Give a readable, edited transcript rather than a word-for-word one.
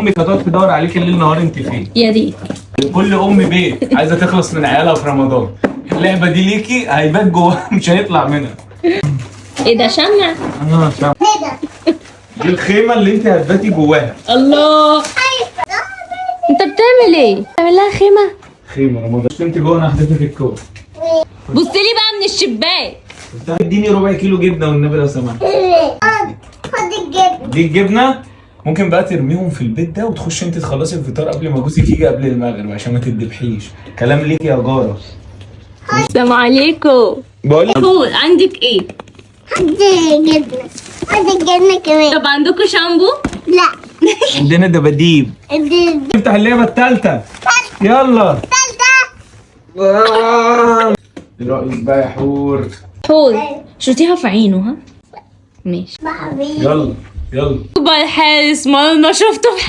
امك هتقعد تدور عليك الليل نهار انت فين. يا ريت. كل ام بيت عايزه تخلص من عيالها في رمضان. اللعبه دي ليكي هيبات جواها مش هيطلع منها. ايه ده شمع؟ شمع. دي الخيمه اللي انت هتباتي جواها. الله، انت بتعمل ايه؟ بتعمل لها خيمه؟ خيمه رمضان. انت جوه انا حطيتك الكوره. بص لي بقى من الشباك. اديني ربع كيلو جبنه والنبي لو سمحت. خد الجبنة. دي الجبنه ممكن بقى ترميهم في البيت ده وتخش انت تخلصي الفطار قبل ما جوزك يجي قبل المغرب عشان ما تدبحيش. كلام ليك يا جاره. السلام عليكم. بقول لك قول عندك ايه؟ عندي جبنة. عندي جبنة كمان. طب عندكم شامبو؟ لا. عندنا دباديب. افتح اللعبه الثالثه. يلا. التالتة. رأيك بقى يا حور. حوض شوتيها في عينه. ها ماشي. حبيبي. يلا يلا. يبقى الحارس ما شفته في